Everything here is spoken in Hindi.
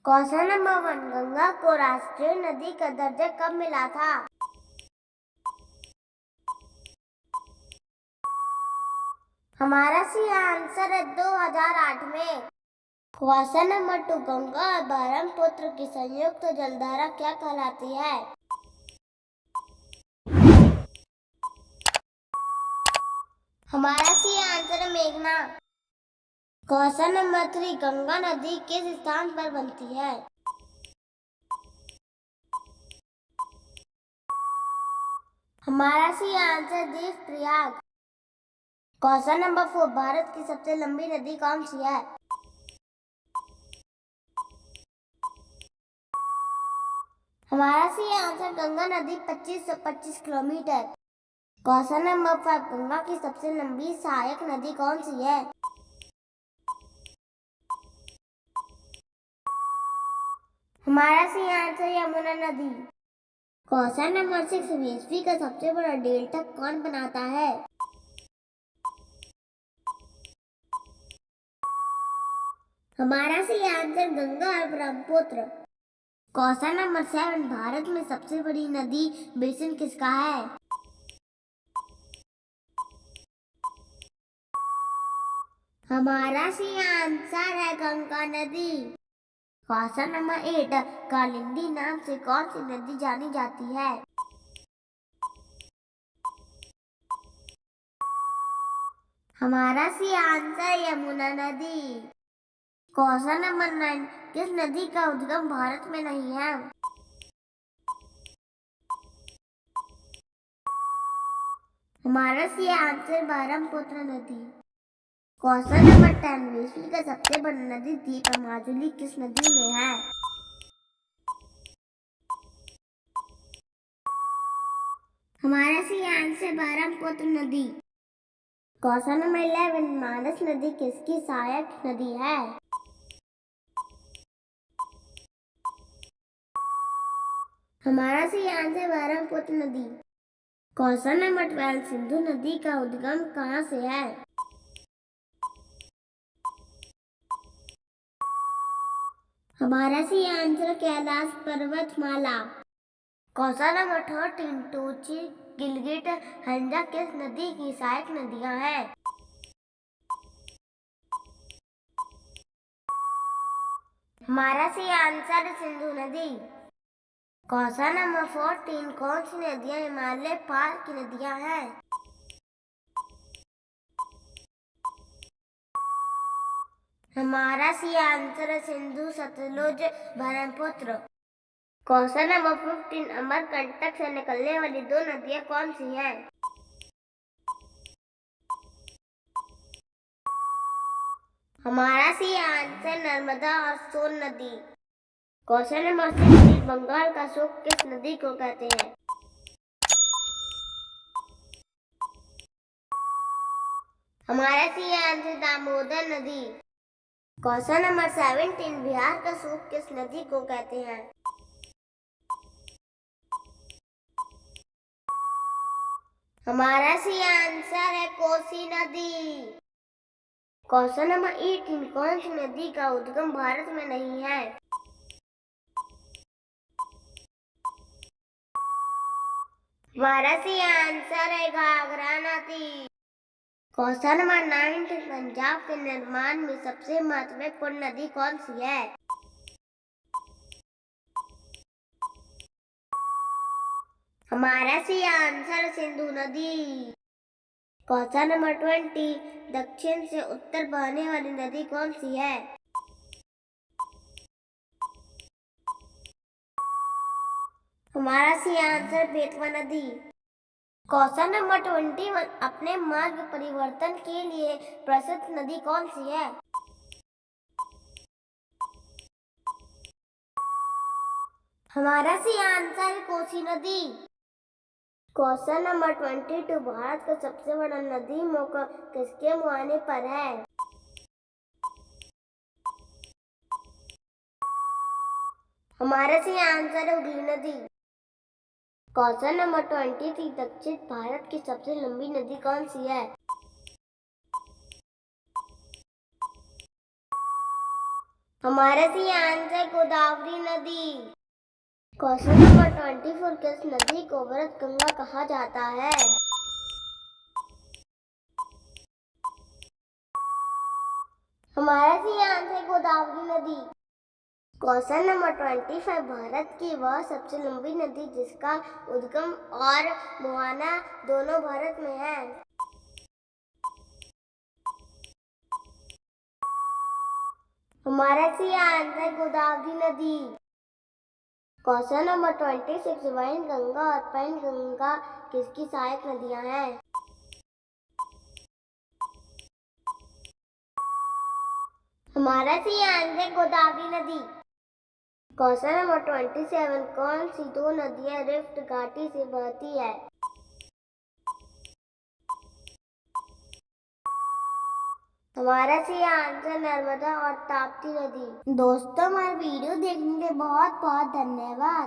क्वेश्चन नंबर 1, गंगा को राष्ट्रीय नदी का दर्जा कब मिला था? हमारा सही आंसर है 2008 में। क्वेश्चन नंबर 2, गंगा और ब्रह्मपुत्र की संयुक्त जलधारा क्या कहलाती है? हमारा सही आंसर है मेघना। क्वेश्चन नंबर 3, गंगा नदी किस स्थान पर बनती है? हमारा सही answer Devprayag. Question number 4, Bharat की सबसे लंबी नदी कौन सी है? हमारा सही आंसर गंगा नदी 2525 किलोमीटर। क्वेश्चन नंबर 5, गंगा की सबसे लंबी सहायक नदी कौन सी है? हमारा सही आंसर यमुना नदी। क्वेश्चन नंबर 6, विश्व का सबसे बड़ा डेल्टा कौन बनाता है? हमारा सही आंसर गंगा और ब्रह्मपुत्र। क्वेश्चन नंबर 7, भारत में सबसे बड़ी नदी बेसिन किसका है? हमारा सही आंसर है गंगा नदी। क्वेश्चन नंबर 8, कालिंदी नाम से कौन सी नदी जानी जाती है? हमारा सही आंसर यमुना नदी। क्वेश्चन नंबर 9, किस नदी का उद्गम भारत में नहीं है? हमारा सही आंसर ब्रह्मपुत्र नदी। क्वेश्चन नंबर 10, विश्व का सबसे बड़ा नदी द्वीप माजुली किस नदी में है? हमारा सही आंसर ब्रह्मपुत्र नदी। क्वेश्चन नंबर 11, मानस नदी किसकी सहायक नदी है? हमारा सही आंसर ब्रह्मपुत्र नदी। क्वेश्चन नंबर 12, सिंधु नदी का उद्गम कहाँ से है? हमारा सही आंसर कैलाश पर्वतमाला। क्वेश्चन नंबर 13, टोची, गिलगिट, हंजा किस नदी की सहायक नदियां हैं? हमारा सही आंसर सिंधु नदी। क्वेश्चन नंबर 14, कौन सी नदियां हिमालय पार की नदियां हैं? हमारा सही आंसर है सिंधु, सतलुज, ब्रह्मपुत्र। क्वेश्चन नंबर 15, अमरकंटक से निकलने वाली दो नदियां कौन सी हैं? हमारा सही आंसर नर्मदा और सोन नदी। क्वेश्चन नंबर 16, बंगाल का सूख किस नदी को कहते हैं? हमारा सही आंसर दामोदर नदी। क्वेश्चन नंबर 17, बिहार का सूख किस नदी को कहते हैं? हमारा सही आंसर है कोसी नदी। क्वेश्चन नंबर 18, कौन सी नदी का उद्गम भारत में नहीं है? हमारा सही आंसर है घाघरा नदी। क्वेश्चन नंबर 19, पंजाब के निर्माण में सबसे महत्वपूर्ण नदी कौन सी है? हमारा सही आंसर सिंधु नदी। क्वेश्चन नंबर 20, दक्षिण से उत्तर बहने वाली नदी कौन सी है? हमारा सही आंसर बेतवा नदी। क्वेश्चन नंबर 21, अपने मार्ग परिवर्तन के लिए प्रसिद्ध नदी कौन सी है? हमारा सही आंसर है कोसी नदी। क्वेश्चन नंबर 22, भारत का सबसे बड़ा नदी मुख किसके मुहाने पर है? हमारा सही आंसर है हुगली नदी। क्वेश्चन नंबर 23, दक्षिण भारत की सबसे लंबी नदी कौन सी है? हमारा सी आंसर गोदावरी नदी। क्वेश्चन नंबर 24, किस नदी को व्रत गंगा कहा जाता है? हमारा सी आंसर गोदावरी नदी। क्वेश्चन नंबर 25, भारत की वह सबसे लंबी नदी जिसका उद्गम और मुहाना दोनों भारत में है। हमारा सी आंसर गोदावरी नदी। क्वेश्चन नंबर 26, वैन गंगा और पैन गंगा किसकी सहायक नदियां हैं? हमारा सी आंसर गोदावरी नदी। क्वेश्चन नंबर 27, कौन सी दो नदियां रिफ्ट घाटी से बहती है? हमारा सी आंसर नर्मदा और ताप्ती नदी। दोस्तों, हमारे वीडियो देखने के लिए बहुत बहुत धन्यवाद।